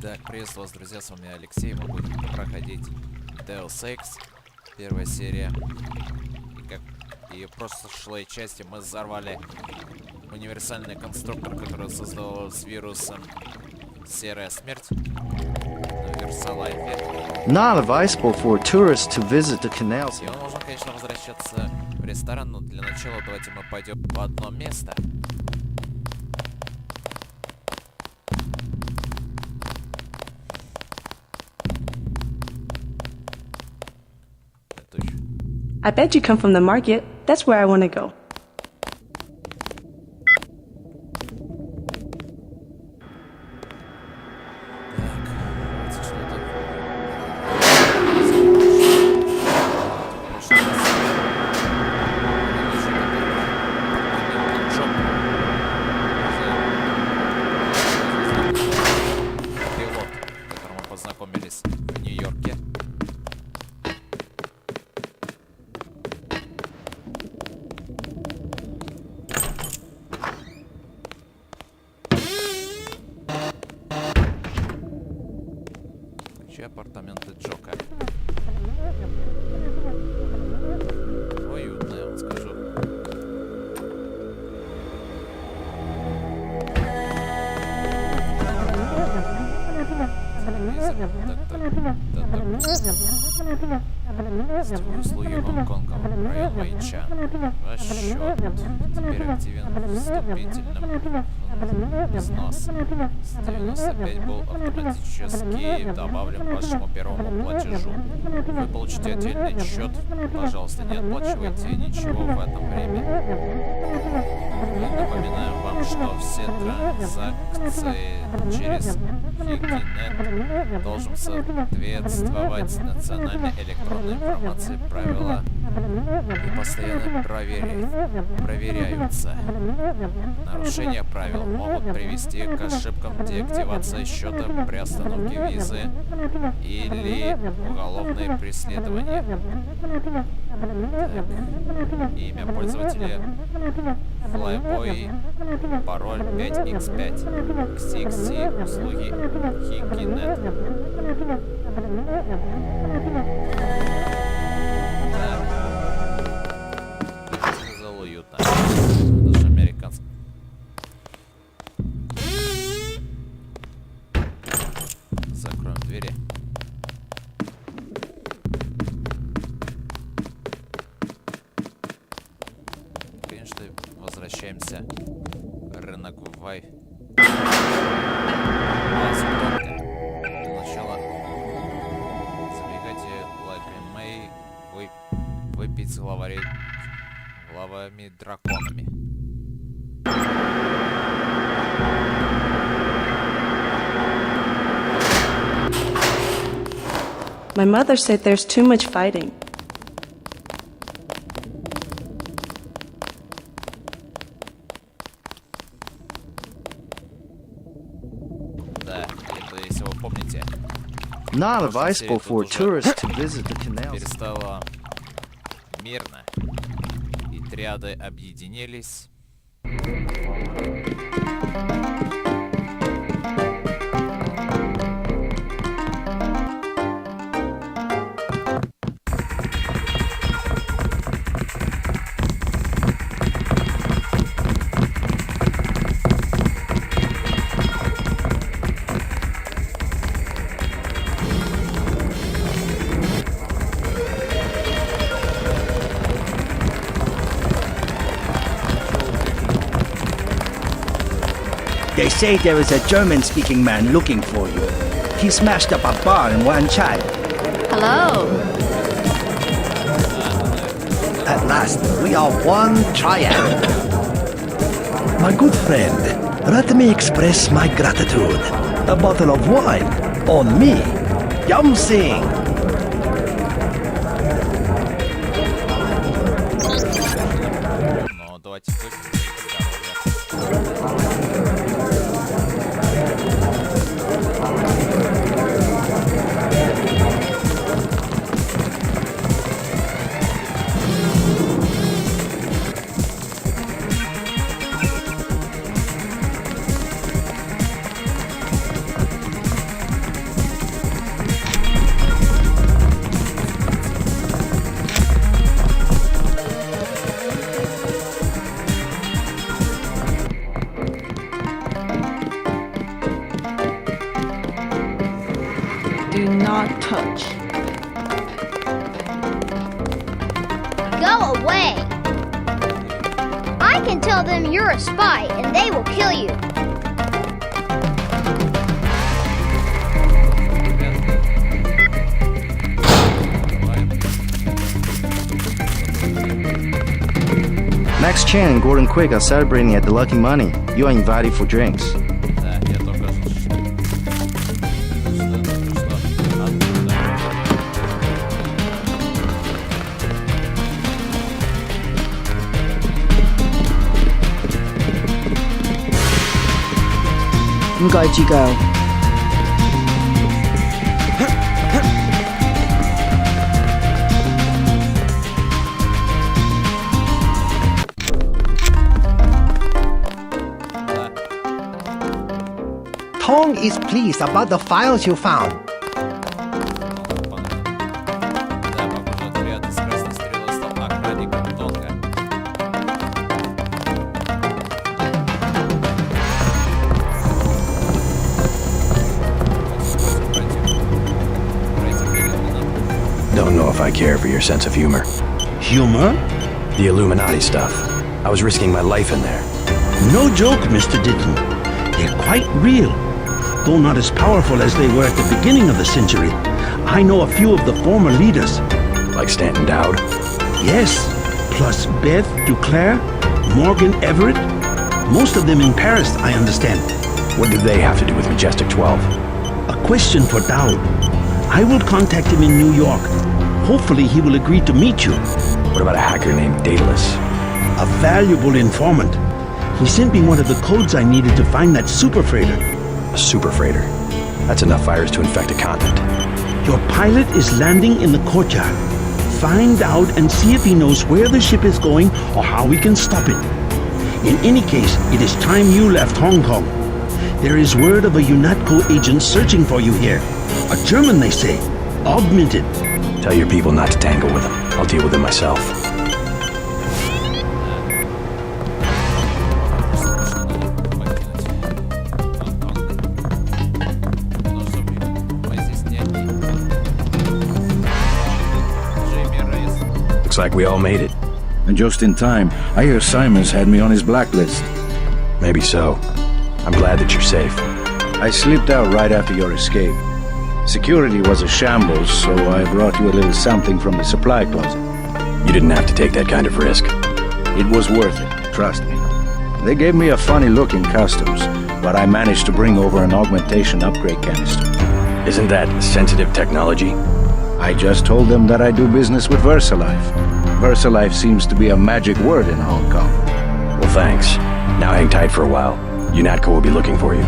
Так, приветствую вас, друзья, с вами Алексей. Мы будем проходить Deus Ex, первая серия. И в прошлой части мы взорвали универсальный конструктор, который создал с вирусом Серая Смерть на Версалайфе. Not advisable for tourists to visit the canals. И мы можем, конечно, возвращаться в ресторан, но для начала давайте мы пойдем в одно место. I bet you come from the market. That's where I want to go. Познакомились в Нью-Йорке. Апартаменты Джока. Уютно, я вам скажу. Услуги Гонконга, район Вэйчан. Ваш счет теперь активен вступительным взнос. С 95 был автоматически добавлен к вашему первому платежу. Вы получите отдельный счет. Пожалуйста, не отплачивайте ничего в это время. Мы напоминаем вам, что все транзакции через Хиггинет должен соответствовать национальной электронной информации. Правила и постоянно проверяются. Нарушения правил могут привести к ошибкам деактивации счета при остановке визы или уголовное преследование. Имя пользователя Flyboy, пароль 5x5, XXC, услуги Хиггинет. Сказал уютно. Даже американский. Закроем двери. Конечно, возвращаемся. Рынок Вай. Для начала забегайте Like May выпить с главами драконами. My mother said there's too much fighting. Да, это если вы помните. Not advisable for tourists to visit the canals. Перестало мирно, и триады объединились. They say there is a German-speaking man looking for you. He smashed up a bar in Wanchai. Hello. At last, we are one triad. My good friend, let me express my gratitude. A bottle of wine on me. Yum Sing. Но давайте выпьем. not touch. Go away! I can tell them you're a spy and they will kill you. Max Chan and Gordon Quick are celebrating at the Lucky Money. You are invited for drinks. Да, я только что. I'm going to go. Tong is pleased about the files you found. Да, похоже, отряд из Красной Стрелы стал охранником Тонга. Don't know if I care for your sense of humor. Humor? The Illuminati stuff. I was risking my life in there. No joke, Mr. Dentton. They're quite real, though not as powerful as they were at the beginning of the century. I know a few of the former leaders. Like Stanton Dowd. Yes, plus Beth Duclair, Morgan Everett. Most of them in Paris, I understand. What do they have to do with Majestic 12? A question for Dowd. I will contact him in New York. Hopefully he will agree to meet you. What about a hacker named Daedalus? A valuable informant. He sent me one of the codes I needed to find that super freighter. A super freighter. That's enough virus to infect a continent. Your pilot is landing in the courtyard. Find out and see if he knows where the ship is going or how we can stop it. In any case, it is time you left Hong Kong. There is word of a UNATCO agent searching for you here. A German, they say. Augmented. Tell your people not to tangle with him. I'll deal with him myself. Looks like we all made it. And just in time. I hear Simon's had me on his blacklist. Maybe so. I'm glad that you're safe. I slipped out right after your escape. Security was a shambles, so I brought you a little something from the supply closet. You didn't have to take that kind of risk. It was worth it, trust me. They gave me a funny look in customs, but I managed to bring over an augmentation upgrade canister. Isn't that sensitive technology? I just told them that I do business with VersaLife. VersaLife seems to be a magic word in Hong Kong. Well, thanks. Now hang tight for a while. UNATCO will be looking for you.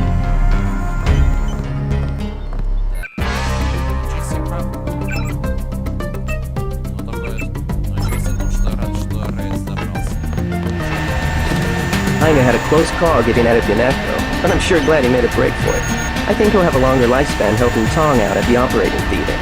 Jaime had a close call getting out of UNATCO, but I'm sure glad he made a break for it. I think he'll have a longer lifespan helping Tong out at the operating theater.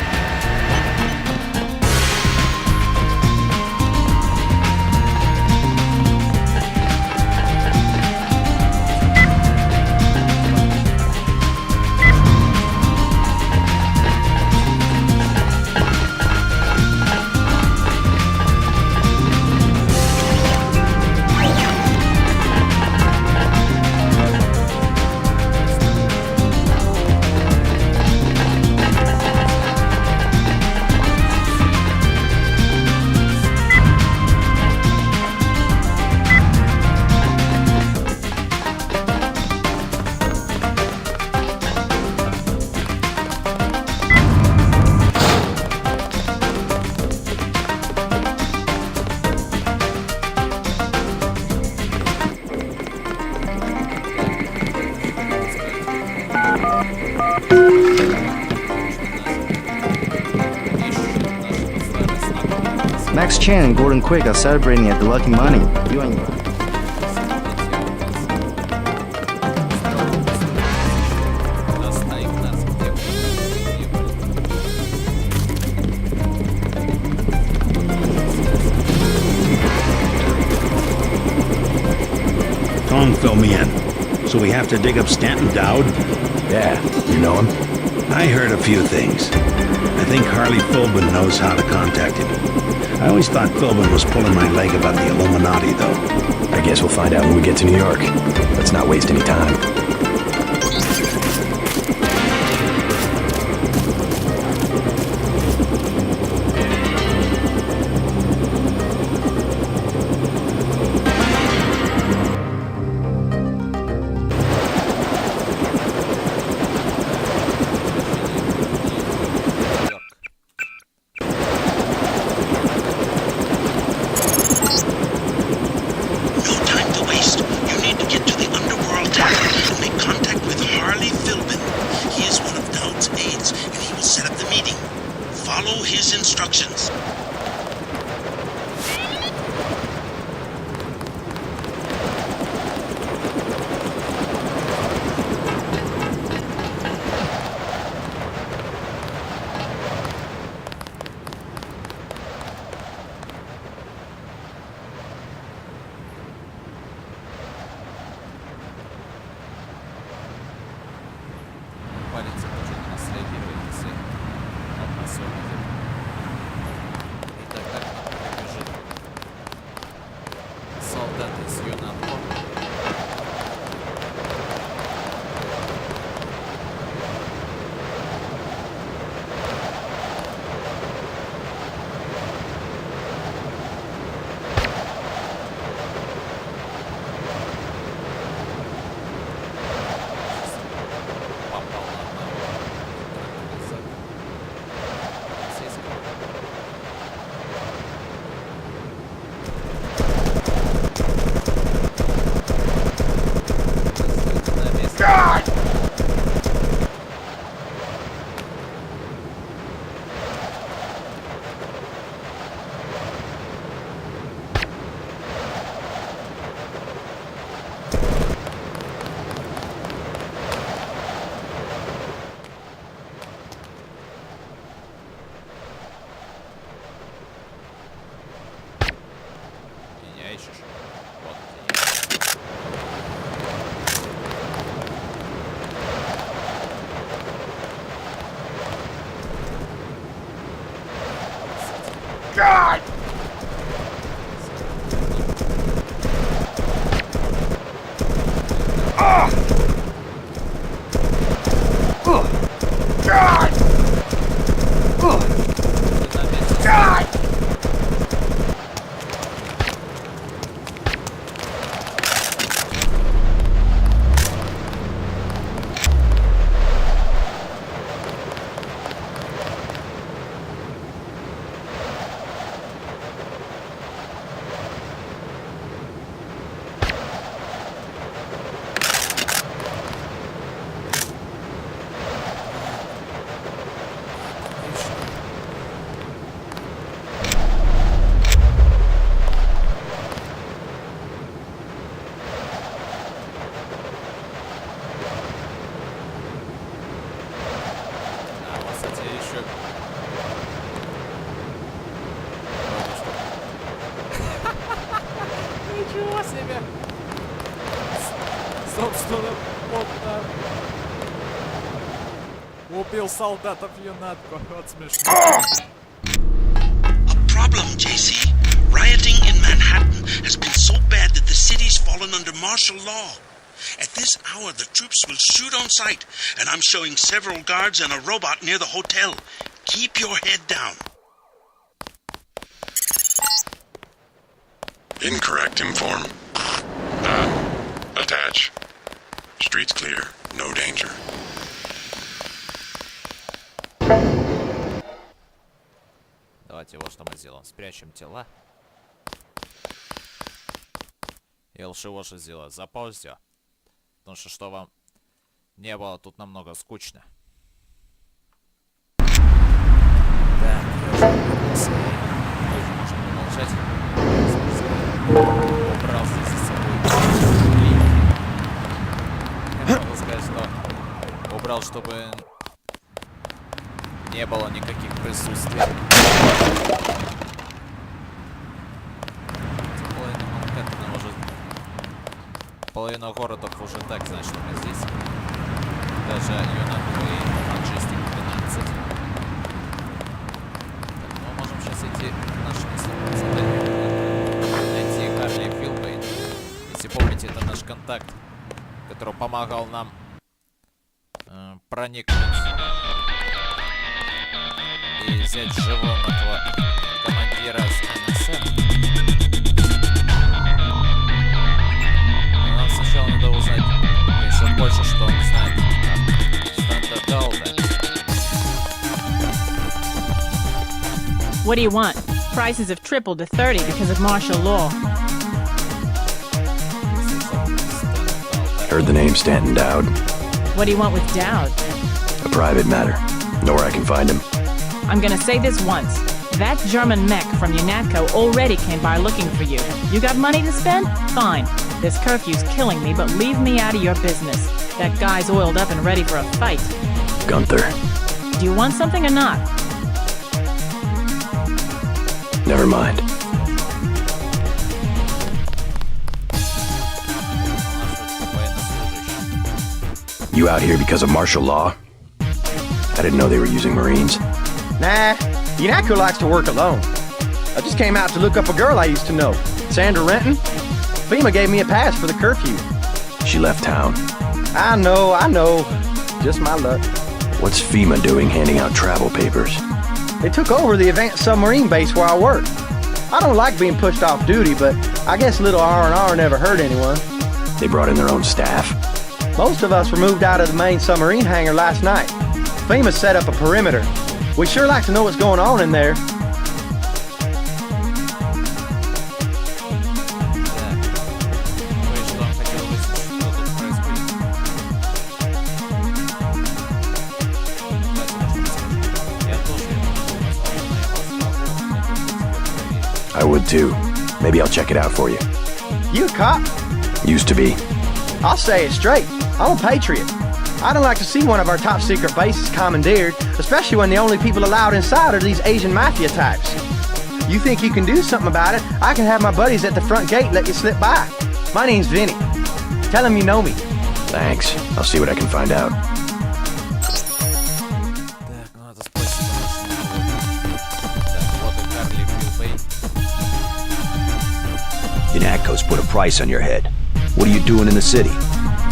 Max Chan and Gordon Quick are celebrating at the Lucky Money. You and Tong fill me in. so we have to dig up Stanton Dowd? Yeah, you know him? I heard a few things. I think Harley Philbin knows how to contact him. I always thought Philbin was pulling my leg about the Illuminati, though. I guess we'll find out when we get to New York. Let's not waste any time. Убил солдатов UNATCO. Вот смешно. A problem, JC. Rioting in Manhattan has been so bad that the city's fallen under martial law. At this hour, the troops will shoot on sight, and I'm showing several guards and a robot near the hotel. Keep your head down. Incorrect inform. Attach. Streets clear. No danger. Давайте вот что мы сделаем. Спрячем тела. И лучше вот что сделать. Запаузьте. Потому что вам не было тут намного скучно. Так, я уже можем продолжать. Убрал здесь за собой. Я могу сказать, что убрал, чтобы не было никаких присутствий. Половина Манхэттена уже половина городов уже так знает, что мы здесь. Даже UNATCO и Majestic 12. Так, мы можем сейчас идти в наше основное задание. Найти Харли Филбейт. Если помните, это наш контакт, который помогал нам проникнуть и взять живым этого командира с НСМ. Но нам сначала надо узнать, конечно, больше, что он знает о Стандарт. What do you want? Prices have tripled to 30 because of martial law. Heard the name Stanton Dowd. What do you want with Dowd? A private matter. Know where I can find him. I'm gonna say this once. That German mech from UNATCO already came by looking for you. You got money to spend? Fine. This curfew's killing me, but leave me out of your business. That guy's oiled up and ready for a fight. Gunther. Do you want something or not? Never mind. You out here because of martial law? I didn't know they were using Marines. Nah, UNATCO likes to work alone. I just came out to look up a girl I used to know, Sandra Renton. FEMA gave me a pass for the curfew. She left town. I know. Just my luck. What's FEMA doing handing out travel papers? They took over the advanced submarine base where I work. I don't like being pushed off duty, but I guess a little R&R never hurt anyone. They brought in their own staff. Most of us were moved out of the main submarine hangar last night. FEMA set up a perimeter. We'd sure like to know what's going on in there. I would too. Maybe I'll check it out for you. You a cop? Used to be. I'll say it straight. I'm a patriot. I don't like to see one of our top secret bases commandeered, especially when the only people allowed inside are these Asian mafia types. You think you can do something about it, I can have my buddies at the front gate let you slip by. My name's Vinny. Tell them you know me. Thanks. I'll see what I can find out. UNATCO's put a price on your head. What are you doing in the city?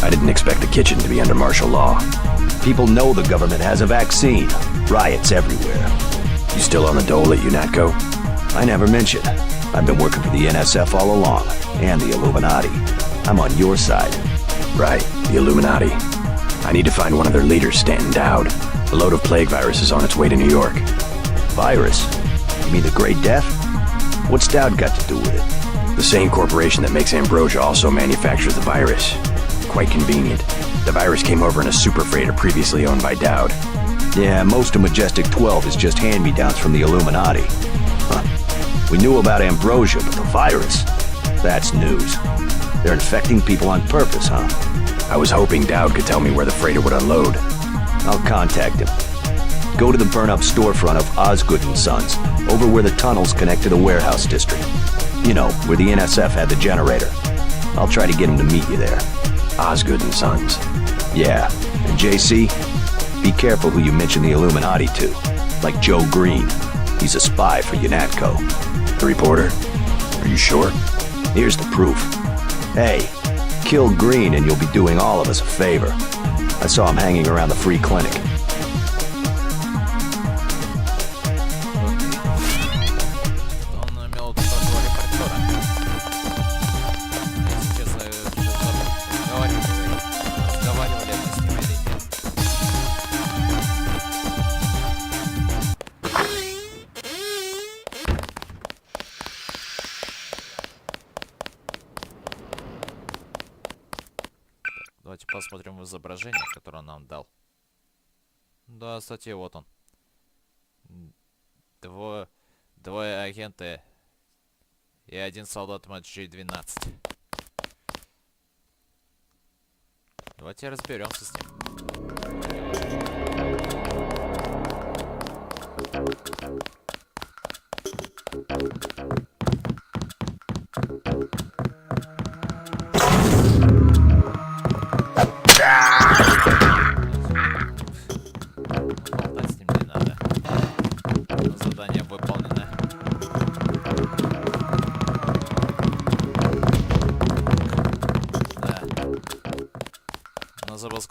I didn't expect the kitchen to be under martial law. People know the government has a vaccine. Riots everywhere. You still on the dole at UNATCO? I never mentioned. I've been working for the NSF all along, and the Illuminati. I'm on your side. Right, the Illuminati. I need to find one of their leaders, Stanton Dowd. A load of plague virus is on its way to New York. Virus? You mean the Great Death? What's Dowd got to do with it? The same corporation that makes Ambrosia also manufactures the virus. Quite convenient. The virus came over in a super freighter previously owned by Dowd. Yeah, most of Majestic 12 is just hand-me-downs from the Illuminati. Huh. We knew about Ambrosia, but the virus? That's news. They're infecting people on purpose, huh? I was hoping Dowd could tell me where the freighter would unload. I'll contact him. Go to the burn-up storefront of Osgood & Sons, over where the tunnels connect to the warehouse district. You know, where the NSF had the generator. I'll try to get him to meet you there. Osgood & Sons. Yeah, and JC, be careful who you mention the Illuminati to. Like Joe Green. He's a spy for UNATCO. The reporter? Are you sure? Here's the proof. Hey, kill Green and you'll be doing all of us a favor. I saw him hanging around the free clinic. Давайте посмотрим в изображение, которое он нам дал. Да, кстати, вот он. Двое агенты и один солдат MG-12. Давайте разберемся с ним.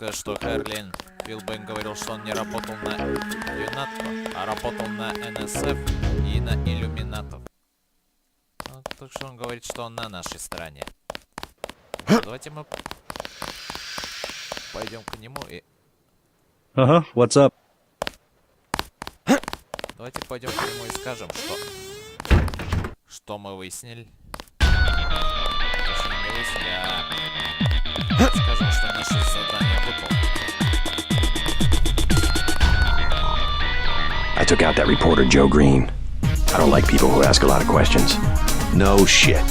сказать, что Херлин Филбен говорил, что он не работал на UNATCO, а работал на NSF и на иллюминатов. Ну, так что он говорит, что он на нашей стороне. Давайте мы пойдем к нему и... Uh-huh, what's up? Давайте пойдем к нему и скажем, что мы выяснили. Точнее, не выяснили, а скажем, что наше задание выполнено. I took out that reporter, Joe Green. I don't like people who ask a lot of questions. No shit.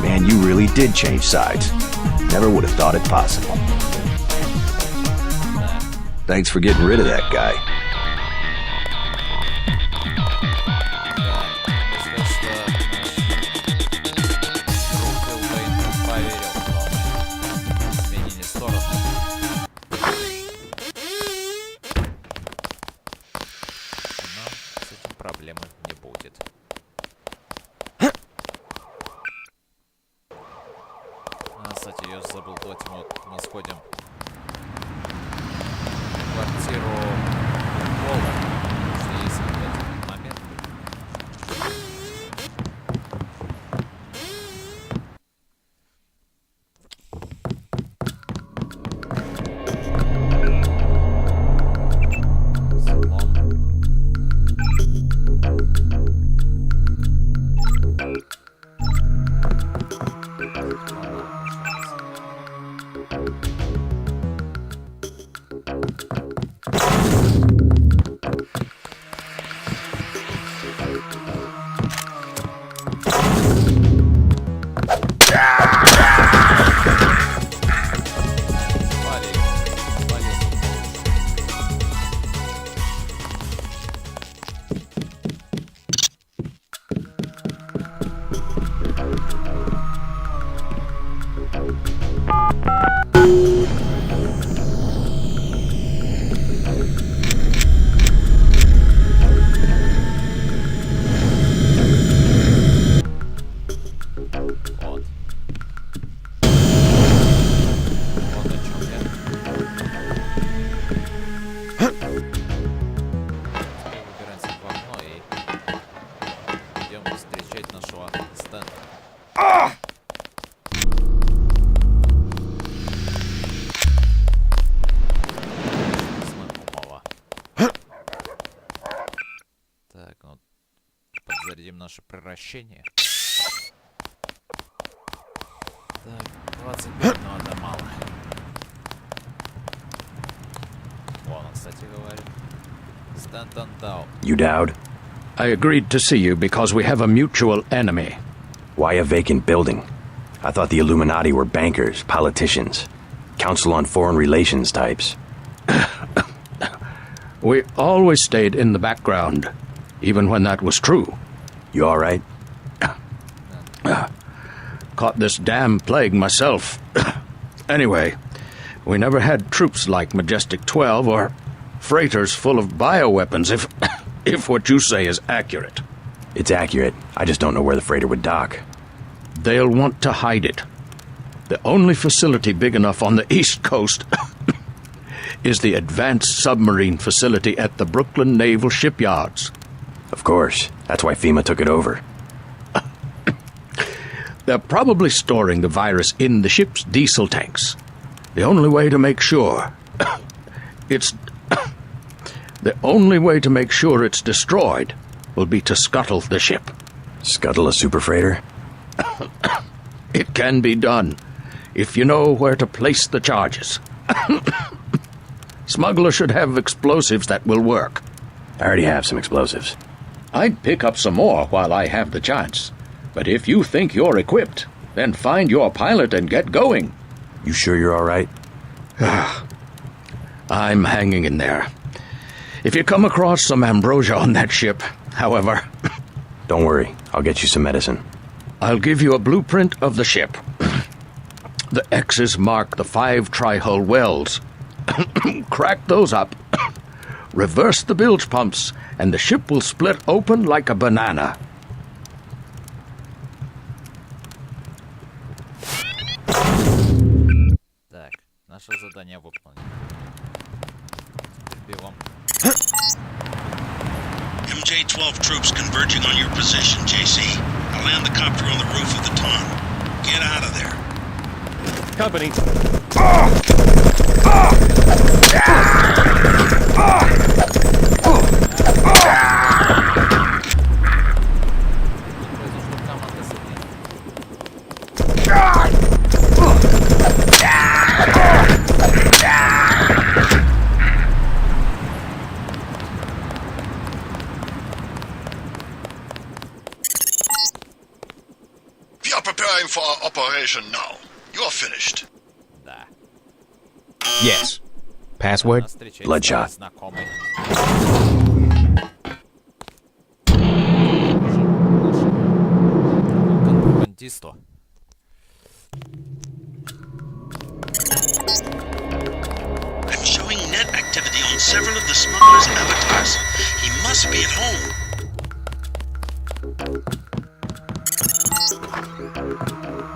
Man, you really did change sides. Never would have thought it possible. Thanks for getting rid of that guy. Кстати, я забыл, давайте мы сходим в квартиру Пола, что есть в этот момент. Наше превращение. Так, 25, но это мало. Вон он, кстати, говорит. Дентон Дау. You Dowd? I agreed to see you because we have a mutual enemy. Why a vacant building? I thought the Illuminati were bankers, politicians, Council on Foreign Relations types. We always stayed in the background, even when that was true. You all right? Caught this damn plague myself. Anyway, we never had troops like Majestic 12 or freighters full of bioweapons, if what you say is accurate. It's accurate. I just don't know where the freighter would dock. They'll want to hide it. The only facility big enough on the East Coast is the Advanced Submarine Facility at the Brooklyn Naval Shipyards. Of course. That's why FEMA took it over. They're probably storing the virus in the ship's diesel tanks. The only way to make sure it's destroyed will be to scuttle the ship. Scuttle a super freighter? It can be done if you know where to place the charges. Smuggler should have explosives that will work. I already have some explosives. I'd pick up some more while I have the chance. But if you think you're equipped, then find your pilot and get going. You sure you're all right? I'm hanging in there. If you come across some ambrosia on that ship, however... Don't worry, I'll get you some medicine. I'll give you a blueprint of the ship. The X's mark the 5 tri-hull wells. Crack those up. Reverse the bilge pumps, and the ship will split open like a banana. Так, наше задание выполнено. J-12 troops converging on your position, JC. I'll land the copter on the roof of the tunnel. Get out of there. Company. We are preparing for our operation now. You are finished. Да. Yes. Password? Bloodshot. Знакомый. Контрабандисту. I'm showing net activity on several of the smuggler's avatars. He must be at home.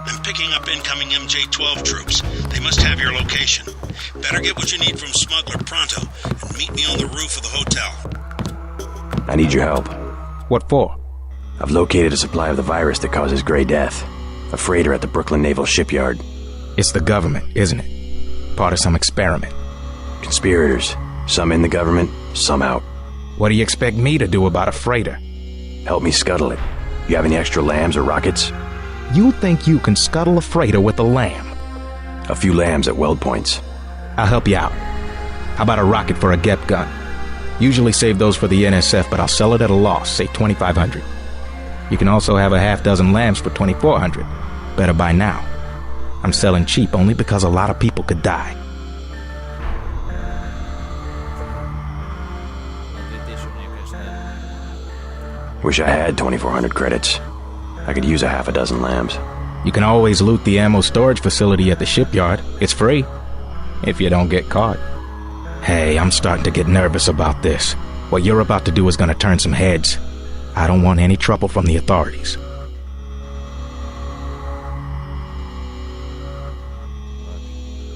I'm picking up incoming MJ-12 troops. They must have your location. Better get what you need from Smuggler pronto and meet me on the roof of the hotel. I need your help. What for? I've located a supply of the virus that causes Gray Death. A freighter at the Brooklyn Naval Shipyard. It's the government, isn't it? Part of some experiment. Conspirators. Some in the government, some out. What do you expect me to do about a freighter? Help me scuttle it. You have any extra lambs or rockets? You think you can scuttle a freighter with a lamb? A few lambs at weld points. I'll help you out. How about a rocket for a GEP gun? Usually save those for the NSF, but I'll sell it at a loss, say 2,500. You can also have a half dozen lambs for 2,400. Better buy now. I'm selling cheap only because a lot of people could die. Wish I had 2,400 credits. I could use a half a dozen lambs. You can always loot the ammo storage facility at the shipyard. It's free. If you don't get caught. Hey, I'm starting to get nervous about this. What you're about to do is gonna turn some heads. I don't want any trouble from the authorities.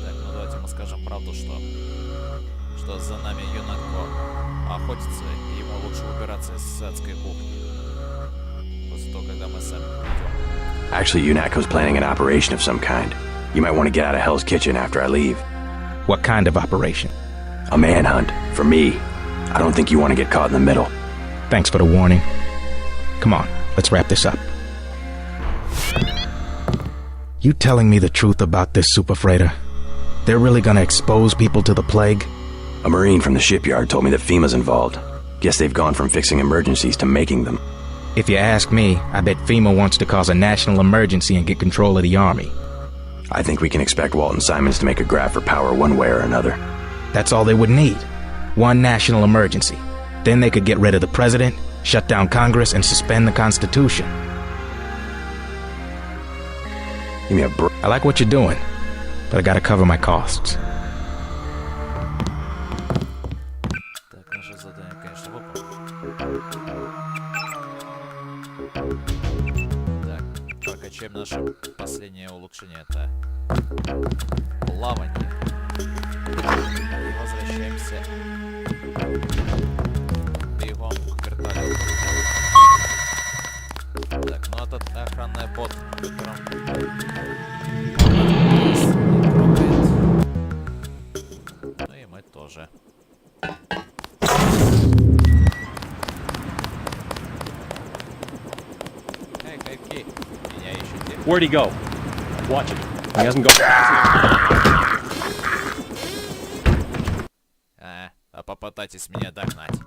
Так, ну давайте мы скажем правду, что за нами UNATCO охотится, и ему лучше выбираться из адской кухни. После того, когда мы сами придем. Actually, UNATCO's planning an operation of some kind. You might want to get out of Hell's Kitchen after I leave. What kind of operation? A manhunt. For me. I don't think you want to get caught in the middle. Thanks for the warning. Come on, let's wrap this up. You telling me the truth about this super freighter? They're really gonna expose people to the plague? A Marine from the shipyard told me that FEMA's involved. Guess they've gone from fixing emergencies to making them. If you ask me, I bet FEMA wants to cause a national emergency and get control of the army. I think we can expect Walton Simons to make a grab for power one way or another. That's all they would need. One national emergency. Then they could get rid of the president, shut down Congress, and suspend the Constitution. Give me a break. I like what you're doing, but I gotta cover my costs. Так, наше задание, конечно, выполнено. Так, прокачаем наше последнее улучшение. Это плавание. И возвращаемся бегом к вертолету. Так, ну этот охранный бот, которым нас не трогает. Ну и мы тоже. Эй, кайфки, меня ищете? Where'd he go? Watch it. He hasn't gone. А попытайтесь меня догнать.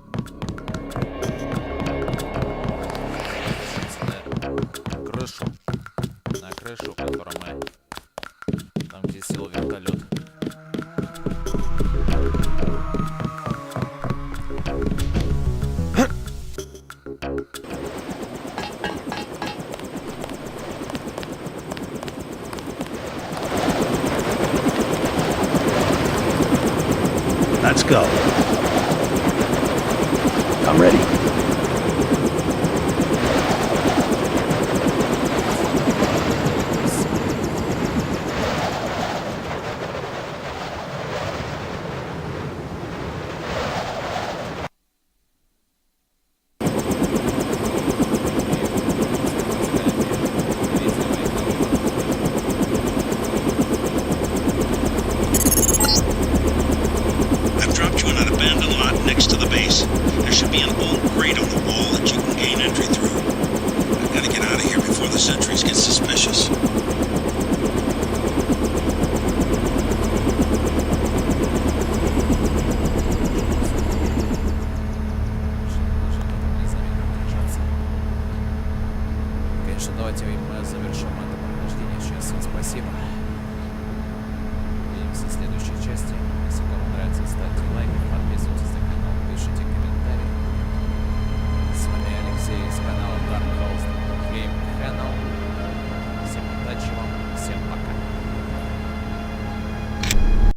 На крышу. На крышу, которую мы... Там, где сел вертолет. Let's go. I'm ready. should be an old grate on the wall that you can gain entry through. I've got to get out of here before the sentries get suspicious. Конечно, давайте мы завершим это прохождение сейчас. Всем спасибо.